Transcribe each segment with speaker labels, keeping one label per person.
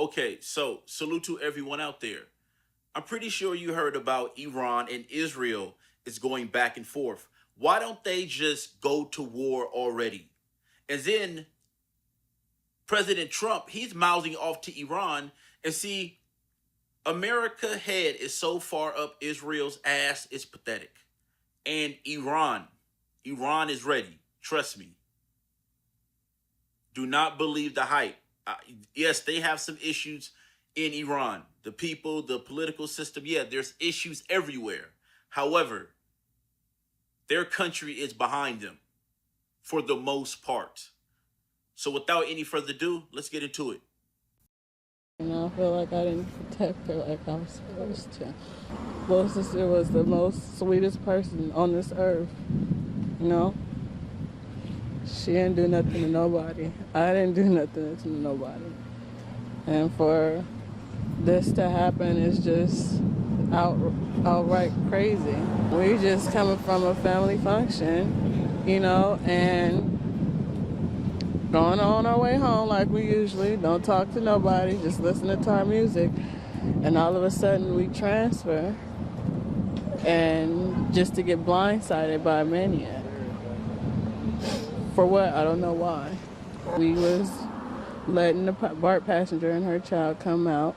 Speaker 1: Okay, so salute to everyone out there. I'm pretty sure you heard about Iran and Israel is going back and forth. Why don't they just go to war already? And then President Trump, he's mouthing off to Iran. And see, America head is so far up Israel's ass, it's pathetic. And Iran is ready. Trust me. Do not believe the hype. Yes, they have some issues in Iran. The people, the political system, yeah, there's issues everywhere. However, their country is behind them for the most part. So without any further ado, let's get into it.
Speaker 2: I feel like I didn't protect her like I was supposed to. Little sister was the most sweetest person on this earth. You know, she didn't do nothing to nobody. I didn't do nothing to nobody. And for this to happen is just outright crazy. We just coming from a family function, and going on our way home like we usually don't talk to nobody, just listening to our music, and all of a sudden we transfer, and just to get blindsided by a maniac. For what? I don't know why. We was letting the BART passenger and her child come out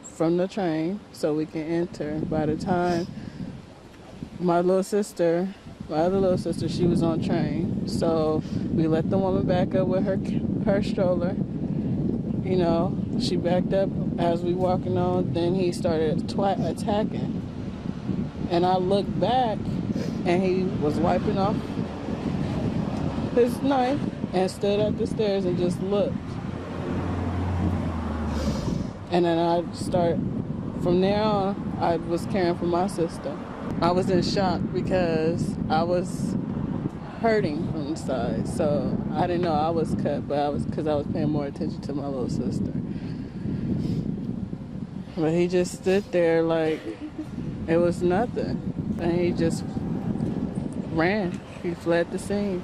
Speaker 2: from the train so we can enter. By the time my other little sister, she was on train. So we let the woman back up with her stroller. She backed up as we walking on. Then he started attacking. And I looked back, and he was wiping off his knife and stood at the stairs and just looked. And then from there on, I was caring for my sister. I was in shock because I was hurting from the side. So I didn't know I was cut, but because I was paying more attention to my little sister. But he just stood there like it was nothing. And he just ran. He fled the scene.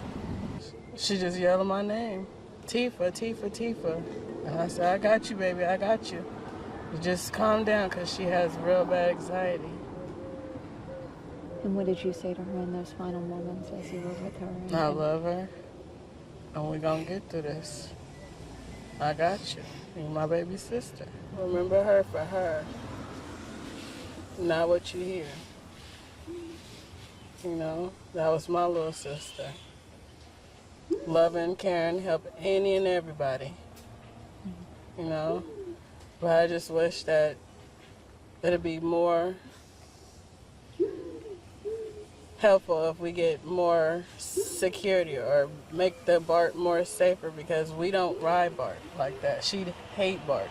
Speaker 2: She just yelled my name. Tifa, Tifa, Tifa. And I said, I got you, baby, I got you. Just calm down, because she has real bad anxiety.
Speaker 3: And what did you say to her in those final moments as you were with her?
Speaker 2: I love her, and we're going to get through this. I got you. You're my baby sister. Remember her for her, not what you hear. That was my little sister. Loving, caring, helping any and everybody. But I just wish that it'd be more helpful if we get more security or make the BART more safer, because we don't ride BART like that. She'd hate BART.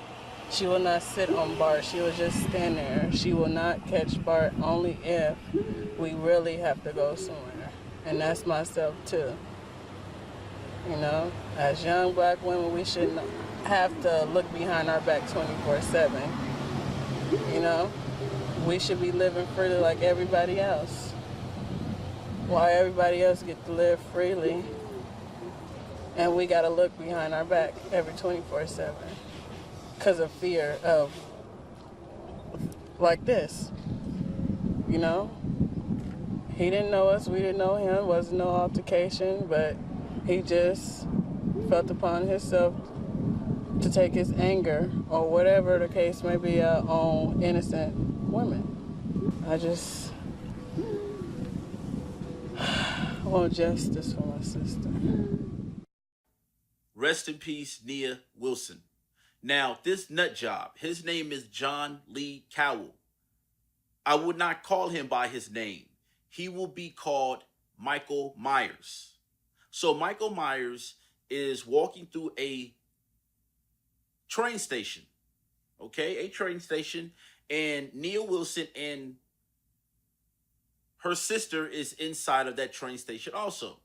Speaker 2: She will not sit on BART. She will just stand there. She will not catch BART only if we really have to go somewhere. And that's myself too. As young black women, we shouldn't have to look behind our back 24/7. We should be living freely like everybody else. Why everybody else get to live freely and we got to look behind our back every 24/7 because of fear of like this. He didn't know us, we didn't know him. Wasn't no altercation, but he just felt upon himself to take his anger or whatever the case may be out on innocent women. I just want justice for my sister.
Speaker 1: Rest in peace, Nia Wilson. Now, this nut job, his name is John Lee Cowell. I would not call him by his name. He will be called Michael Myers. So Michael Myers is walking through a train station, okay? A train station, and Nia Wilson and her sister is inside of that train station also.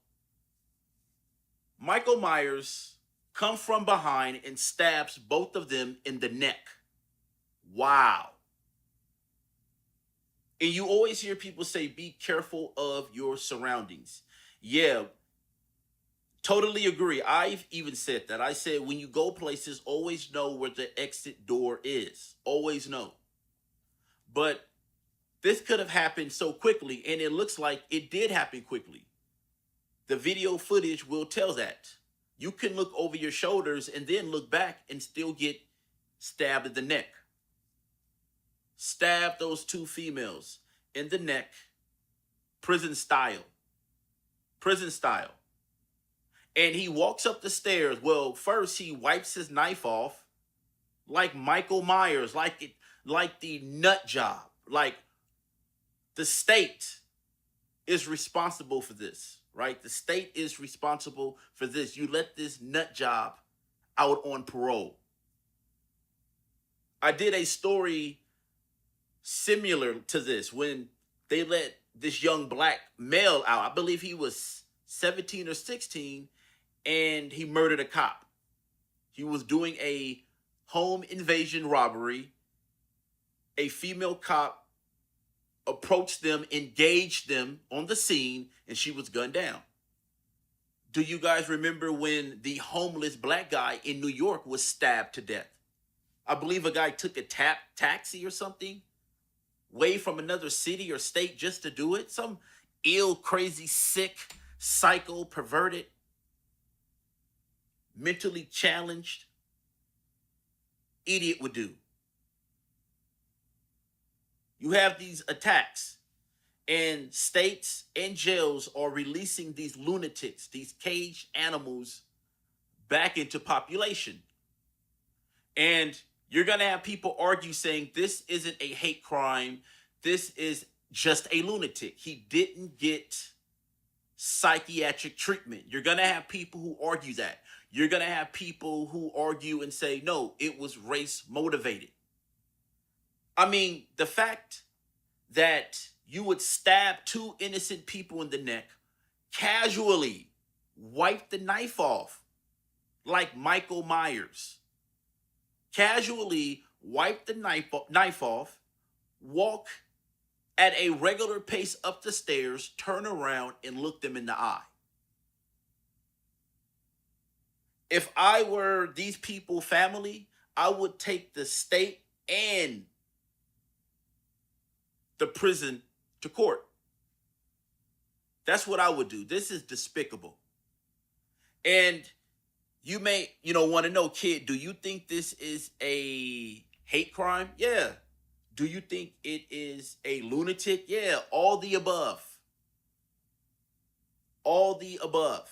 Speaker 1: Michael Myers comes from behind and stabs both of them in the neck. Wow. And you always hear people say, be careful of your surroundings. Yeah, Totally agree. I've even said that. I said when you go places, always know where the exit door is. Always know. But this could have happened so quickly, and it looks like it did happen quickly. The video footage will tell that. You can look over your shoulders and then look back and still get stabbed in the neck. Stab those two females in the neck, prison style. Prison style. And he walks up the stairs. Well, first he wipes his knife off like Michael Myers, like the nut job. Like the state is responsible for this, right? The state is responsible for this. You let this nut job out on parole. I did a story similar to this when they let this young black male out. I believe he was 17 or 16, and he murdered a cop. He was doing a home invasion robbery. A female cop approached them, engaged them on the scene, and she was gunned down. Do you guys remember when the homeless black guy in New York was stabbed to death? I believe a guy took a taxi or something away from another city or state just to do it. Some ill, crazy, sick, psycho, perverted, mentally challenged idiot would do. You have these attacks, and states and jails are releasing these lunatics, these caged animals, back into population. And you're going to have people argue saying this isn't a hate crime. This is just a lunatic. He didn't get psychiatric treatment. You're going to have people who argue that. You're going to have people who argue and say, no, it was race motivated. I mean, the fact that you would stab two innocent people in the neck, casually wipe the knife off like Michael Myers, casually wipe the knife off, walk at a regular pace up the stairs, turn around and look them in the eye. If I were these people family, I would take the state and the prison to court. That's what I would do. This is despicable. And you may, want to know, kid, do you think this is a hate crime? Yeah. Do you think it is a lunatic? Yeah, all the above. All the above.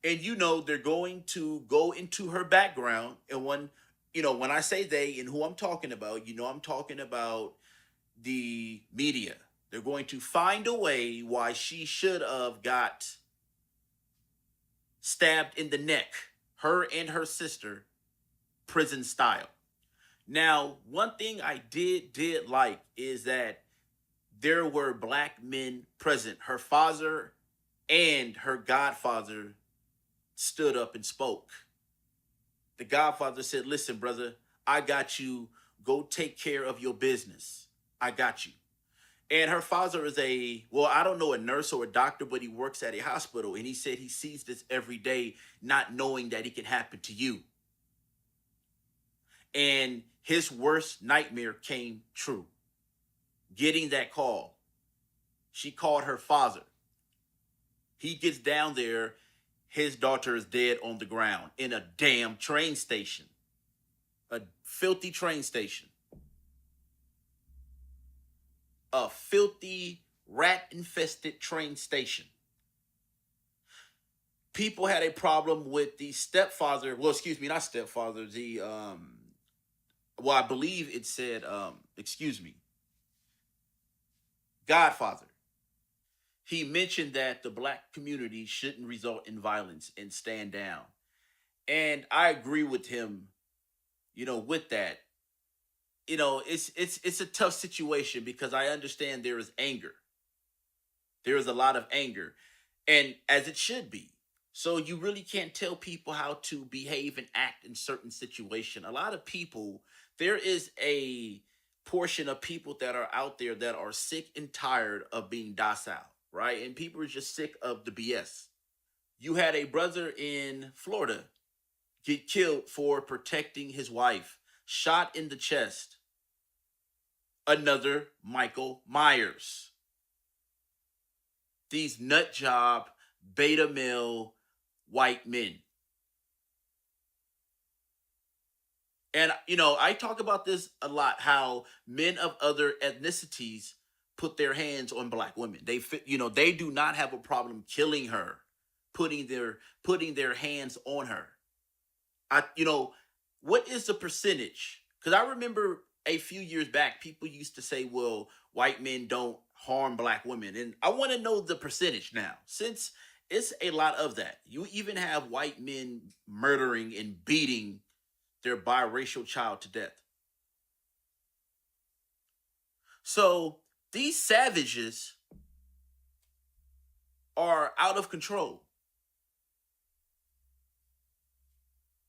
Speaker 1: And they're going to go into her background. And when I say they and who I'm talking about, I'm talking about the media. They're going to find a way why she should have got stabbed in the neck, her and her sister, prison style. Now, one thing I did like is that there were black men present. Her father and her godfather stood up and spoke. The godfather said, listen, brother, I got you. Go take care of your business. I got you. And her father is I don't know, a nurse or a doctor, but he works at a hospital. And he said he sees this every day, not knowing that it can happen to you. And his worst nightmare came true. Getting that call. She called her father. He gets down there. His daughter is dead on the ground in a damn train station. A filthy train station. A filthy, rat-infested train station. People had a problem with the stepfather. Well, excuse me, not stepfather. I believe it said, godfather. He mentioned that the black community shouldn't result in violence and stand down. And I agree with him, with that. It's a tough situation because I understand there is anger. There is a lot of anger, and as it should be. So you really can't tell people how to behave and act in certain situations. A lot of people, there is a portion of people that are out there that are sick and tired of being docile, right? And people are just sick of the BS. You had a brother in Florida get killed for protecting his wife, shot in the chest. Another Michael Myers. These nut job, beta male white men. And I talk about this a lot, how men of other ethnicities put their hands on black women. They do not have a problem killing her, putting their hands on her. I you know what is the percentage? Because I remember a few years back, people used to say, "Well, white men don't harm black women," and I want to know the percentage now, since it's a lot of that. You even have white men murdering and beating their biracial child to death. So these savages are out of control.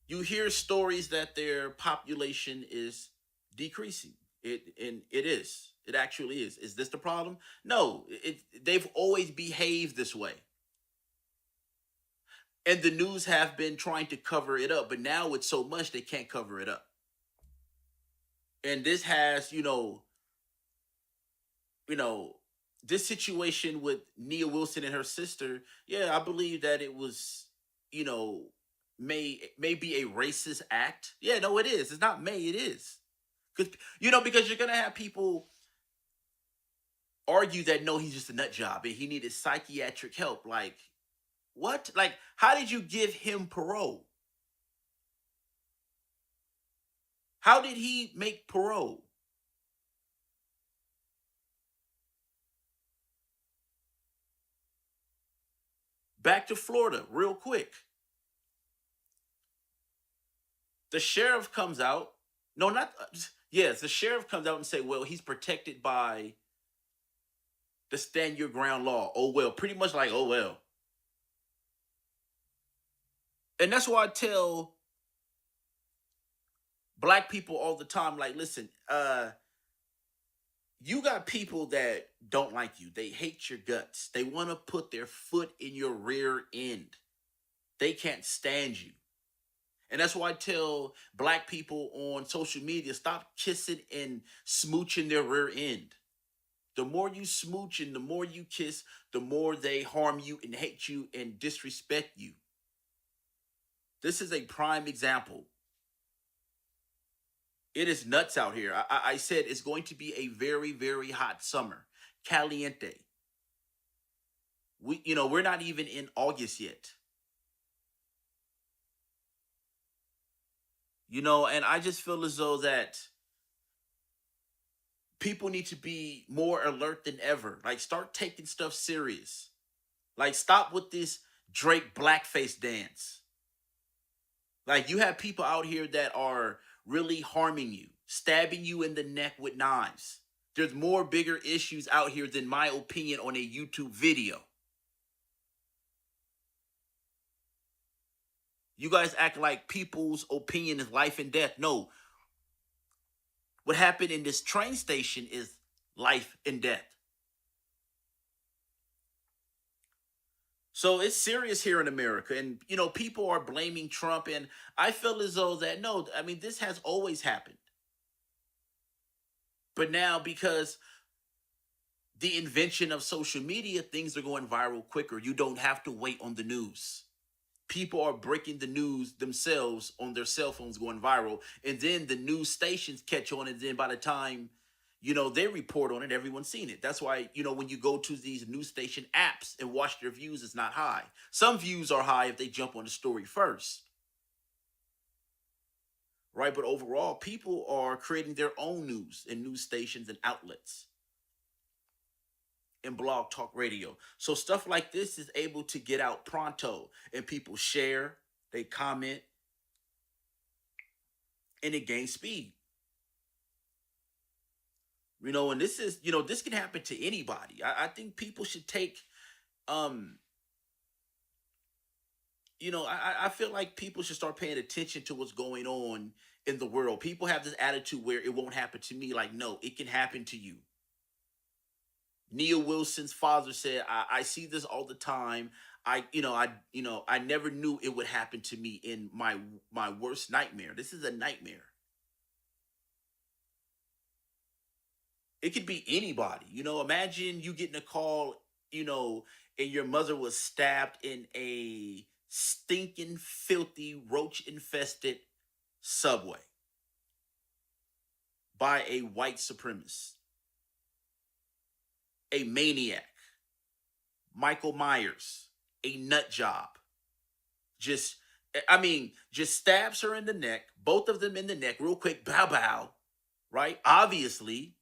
Speaker 1: You hear stories that their population is decreasing. It is. It actually is. Is this the problem? No. They've always behaved this way. And the news have been trying to cover it up, but now it's so much they can't cover it up. And this has, you know, this situation with Nia Wilson and her sister, yeah, I believe that it was, you know, may be a racist act. Yeah, no, it is. It's not may, it is. Because you're gonna have people argue that no, he's just a nut job and he needed psychiatric help. Like, what? Like, how did you give him parole? How did he make parole? Back to Florida, real quick. The sheriff comes out. No, not yes. The sheriff comes out and say, "Well, he's protected by the stand your ground law." Oh well, pretty much like oh well. And that's why I tell black people all the time, like, listen, you got people that don't like you. They hate your guts. They want to put their foot in your rear end. They can't stand you. And that's why I tell black people on social media, stop kissing and smooching their rear end. The more you smooch and the more you kiss, the more they harm you and hate you and disrespect you. This is a prime example. It is nuts out here. I said it's going to be a very, very hot summer. Caliente. We're not even in August yet. And I just feel as though that people need to be more alert than ever. Like, start taking stuff serious. Like, stop with this Drake blackface dance. Like, you have people out here that are really harming you, stabbing you in the neck with knives. There's more bigger issues out here than my opinion on a YouTube video. You guys act like people's opinion is life and death. No. What happened in this train station is life and death. So it's serious here in America. And, people are blaming Trump. And I feel as though that, no, I mean, this has always happened. But now, because the invention of social media, things are going viral quicker. You don't have to wait on the news. People are breaking the news themselves on their cell phones, going viral. And then the news stations catch on. And then by the time, they report on it, everyone's seen it. That's why, when you go to these news station apps and watch their views, it's not high. Some views are high if they jump on the story first. Right? But overall, people are creating their own news in news stations and outlets and blog talk radio. So stuff like this is able to get out pronto, and people share, they comment, and it gains speed. And this is, this can happen to anybody. I think people should take, I feel like people should start paying attention to what's going on in the world. People have this attitude where it won't happen to me. Like, no, it can happen to you. Nia Wilson's father said, I see this all the time. I never knew it would happen to me in my worst nightmare. This is a nightmare. It could be anybody. Imagine you getting a call, and your mother was stabbed in a stinking, filthy, roach infested subway by a white supremacist, a maniac, Michael Myers, a nut job. Just, just stabs her in the neck, both of them in the neck, real quick, bow bow, right? Obviously,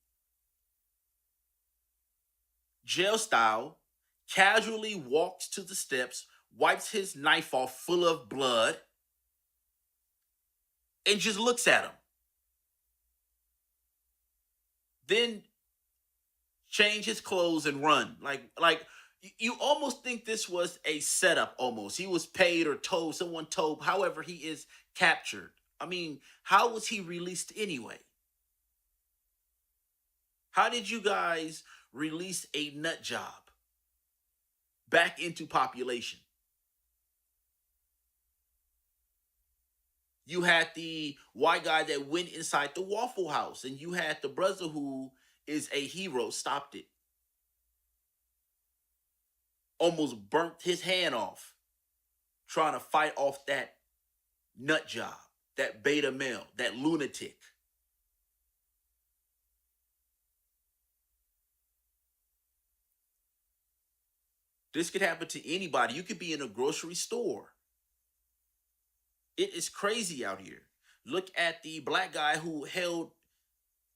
Speaker 1: jail style, casually walks to the steps, wipes his knife off full of blood, and just looks at him. Then change his clothes and run. Like you almost think this was a setup almost. He was paid or told, someone told, however he is captured. How was he released anyway? How did you guys release a nut job back into population? You had the white guy that went inside the Waffle House, and you had the brother who is a hero, stopped it. Almost burnt his hand off trying to fight off that nut job, that beta male, that lunatic. This could happen to anybody. You could be in a grocery store. It is crazy out here. Look at the black guy who held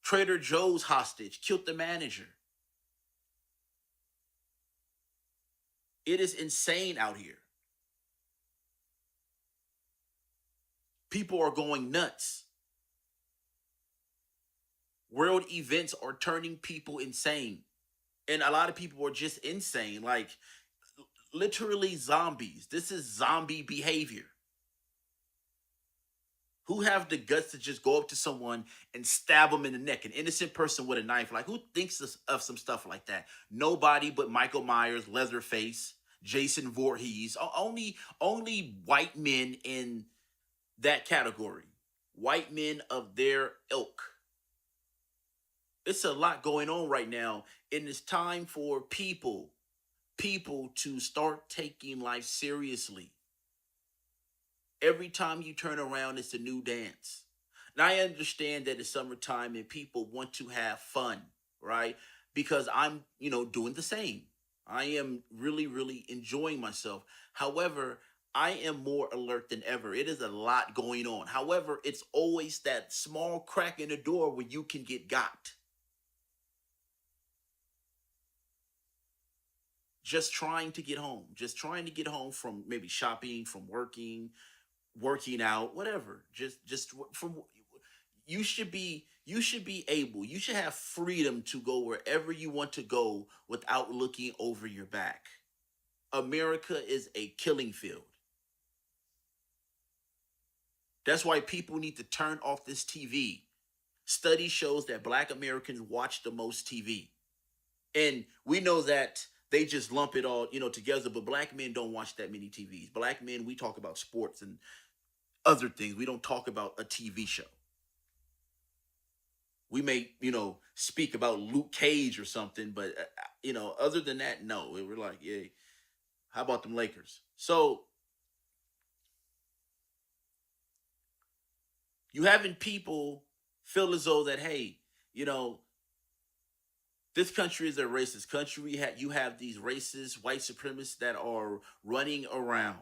Speaker 1: Trader Joe's hostage, killed the manager. It is insane out here. People are going nuts. World events are turning people insane. And a lot of people are just insane. Like, literally zombies. This is zombie behavior. Who have the guts to just go up to someone and stab them in the neck? An innocent person with a knife. Like, who thinks of some stuff like that? Nobody but Michael Myers, Leatherface, Jason Voorhees. Only white men in that category. White men of their ilk. It's a lot going on right now, and it's time for people to start taking life seriously. Every time you turn around, it's a new dance. Now, I understand that it's summertime and people want to have fun, right? Because I'm, doing the same. I am really, really enjoying myself. However, I am more alert than ever. It is a lot going on. However, it's always that small crack in the door where you can get got. Just trying to get home. Just trying to get home from maybe shopping, from working out, whatever. Just from you should be able, you should have freedom to go wherever you want to go without looking over your back. America is a killing field. That's why people need to turn off this TV. Study shows that black Americans watch the most TV. And we know that they just lump it all, together, but black men don't watch that many TVs. Black men, we talk about sports and other things. We don't talk about a TV show. We may, speak about Luke Cage or something, but, other than that, no. We're like, yeah, how about them Lakers? So, you having people feel as though that, hey, this country is a racist country. You have these racist white supremacists that are running around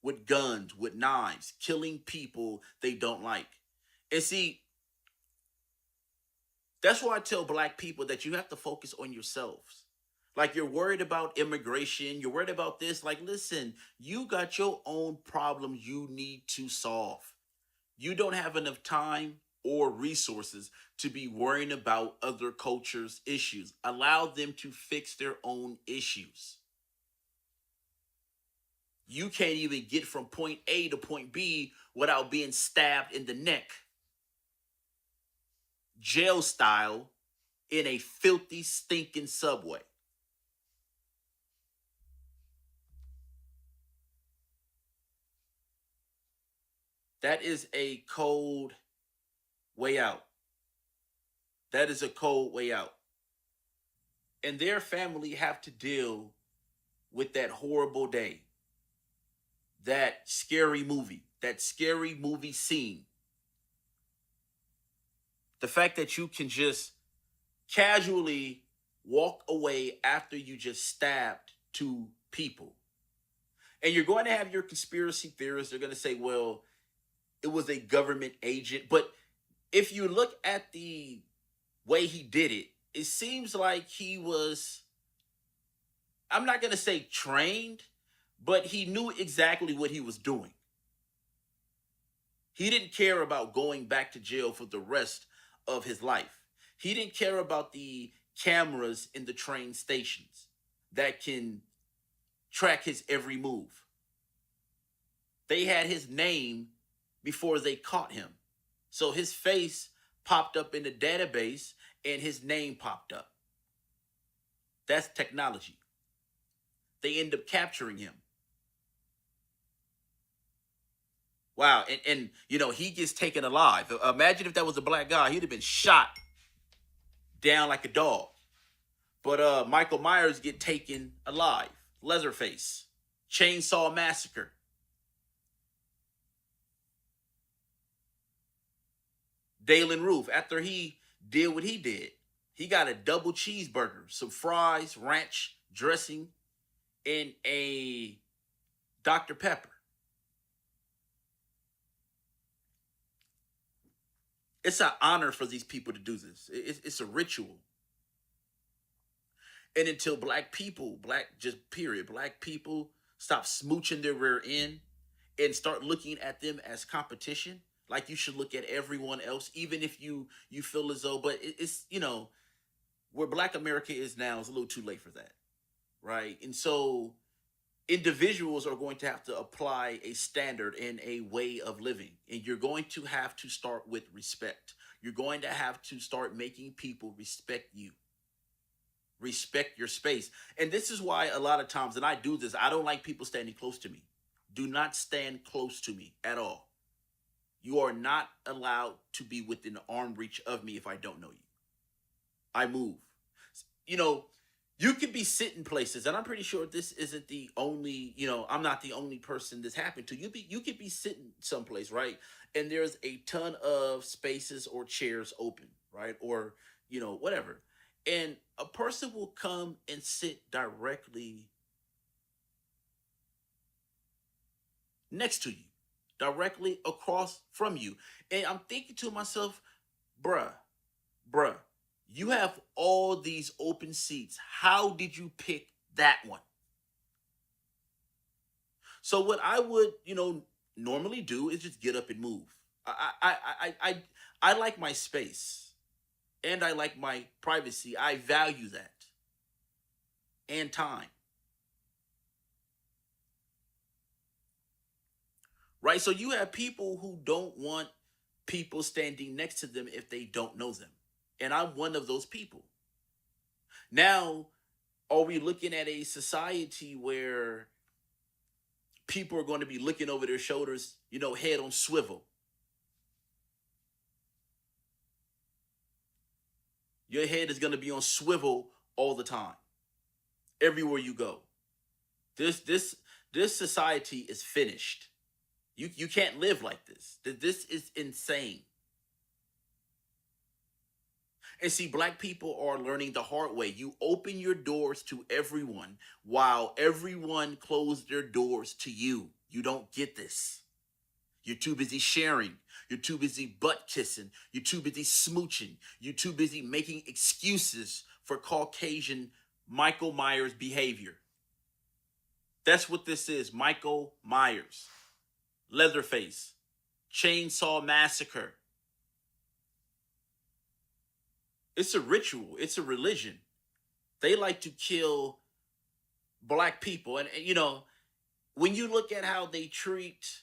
Speaker 1: with guns, with knives, killing people they don't like. And see, that's why I tell black people that you have to focus on yourselves. Like, you're worried about immigration, you're worried about this. Like, listen, you got your own problems you need to solve. You don't have enough time or resources to be worrying about other cultures' issues. Allow them to fix their own issues. You can't even get from point A to point B without being stabbed in the neck. Jail style, in a filthy, stinking subway. That is a cold way out. That is a cold way out. And their family have to deal with that horrible day, that scary movie scene. The fact that you can just casually walk away after you just stabbed two people. And you're going to have your conspiracy theorists. They're going to say, well, it was a government agent. But if you look at the way he did it, it seems like he was, I'm not going to say trained, but he knew exactly what he was doing. He didn't care about going back to jail for the rest of his life. He didn't care about the cameras in the train stations that can track his every move. They had his name before they caught him. So his face popped up in the database and his name popped up. That's technology. They end up capturing him. Wow. And you know, he gets taken alive. Imagine if that was a black guy, he'd have been shot down like a dog. But Michael Myers get taken alive. Leatherface. Chainsaw Massacre. Dalen Roof, after he did what he did, he got a double cheeseburger, some fries, ranch dressing, and a Dr. Pepper. It's an honor for these people to do this. It's a ritual. And until black people, black people stop smooching their rear end and start looking at them as competition, like you should look at everyone else, even if you feel as though, but it's, you know, where black America is now is a little too late for that, right? And so individuals are going to have to apply a standard and a way of living. And you're going to have to start with respect. You're going to have to start making people respect you. Respect your space. And this is why a lot of times, and I do this, I don't like people standing close to me. Do not stand close to me at all. You are not allowed to be within arm reach of me if I don't know you. I move. You know, you could be sitting places, and I'm pretty sure this isn't the only, you know, I'm not the only person this happened to. You could be sitting someplace, right? And there's a ton of spaces or chairs open, right? Or, you know, whatever. And a person will come and sit directly next to you, directly across from you. And I'm thinking to myself, bruh, you have all these open seats. How did you pick that one? So what I would, you know, normally do is just get up and move. I like my space and I like my privacy. I value that and time. Right? So you have people who don't want people standing next to them if they don't know them. And I'm one of those people. Now, are we looking at a society where people are going to be looking over their shoulders, you know, head on swivel? Your head is going to be on swivel all the time, everywhere you go. This society is finished. You can't live like this. This is insane. And see, black people are learning the hard way. You open your doors to everyone while everyone closed their doors to you. You don't get this. You're too busy sharing. You're too busy butt kissing. You're too busy smooching. You're too busy making excuses for Caucasian Michael Myers behavior. That's what this is. Michael Myers. Leatherface. Chainsaw Massacre. It's a ritual. It's a religion. They like to kill black people. And you know, when you look at how they treat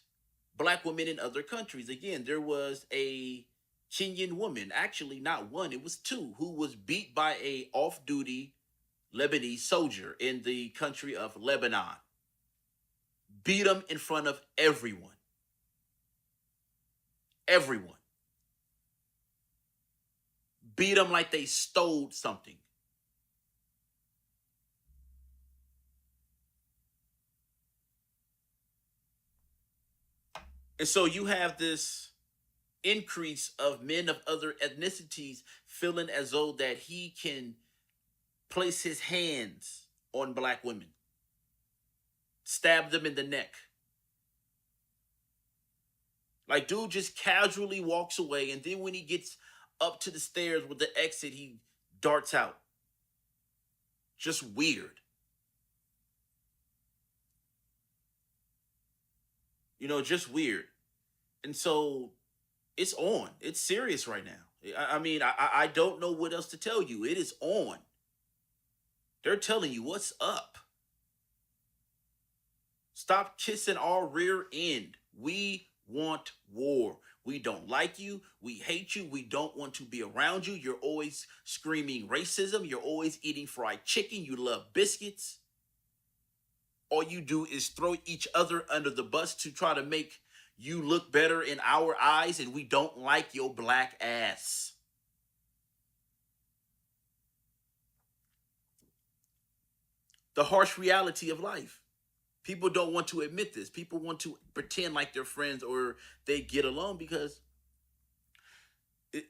Speaker 1: black women in other countries, again, there was a Kenyan woman, actually not one, it was two, who was beat by a off-duty Lebanese soldier in the country of Lebanon. Beat him in front of everyone. Everyone. Beat them like they stole something. And so you have this increase of men of other ethnicities feeling as though that he can place his hands on black women, stab them in the neck. Like, dude just casually walks away, and then when he gets up to the stairs with the exit, he darts out. Just weird. Just weird. And so it's on. It's serious right now. I mean, I don't know what else to tell you. It is on. They're telling you what's up. Stop kissing our rear end. We want war. We don't like you. We hate you. We don't want to be around you. You're always screaming racism. You're always eating fried chicken. You love biscuits. All you do is throw each other under the bus to try to make you look better in our eyes, and we don't like your black ass. The harsh reality of life. People don't want to admit this. People want to pretend like they're friends or they get along because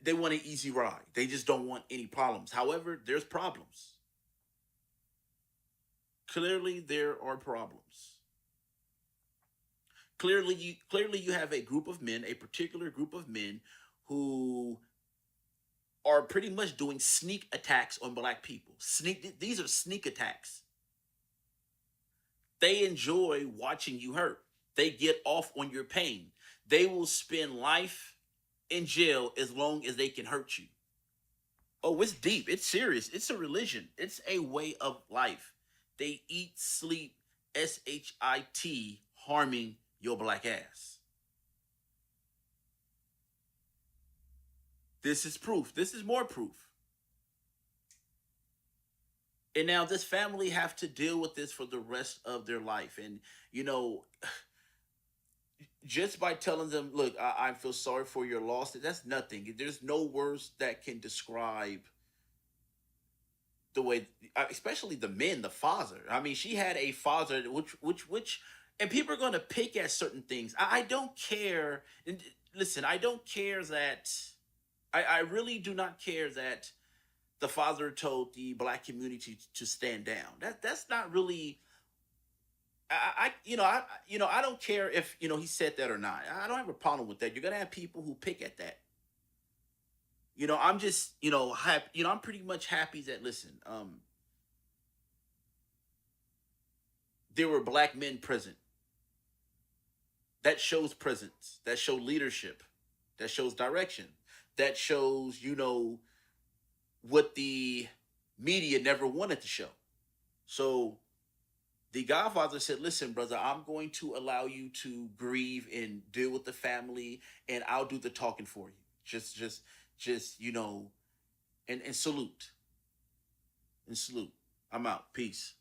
Speaker 1: they want an easy ride. They just don't want any problems. However, there's problems. Clearly, there are problems. Clearly, you have a group of men, a particular group of men, who are pretty much doing sneak attacks on black people. These are sneak attacks. They enjoy watching you hurt. They get off on your pain. They will spend life in jail as long as they can hurt you. Oh, it's deep. It's serious. It's a religion. It's a way of life. They eat, sleep, SHIT, harming your black ass. This is proof. This is more proof. And now this family have to deal with this for the rest of their life. And, just by telling them, look, I feel sorry for your loss, that's nothing. There's no words that can describe the way, especially the men, the father. I mean, she had a father, which, and people are going to pick at certain things. I don't care. And listen, I don't care that, I really do not care that the father told the black community to stand down. That's not really, I don't care if, he said that or not. I don't have a problem with that. You're going to have people who pick at that. I'm just, happy, I'm pretty much happy that, listen, there were black men present. That shows presence. That shows leadership. That shows direction. That shows, what the media never wanted to show. So the Godfather said, listen, brother, I'm going to allow you to grieve and deal with the family, and I'll do the talking for you. Just, and salute. And salute. I'm out. Peace.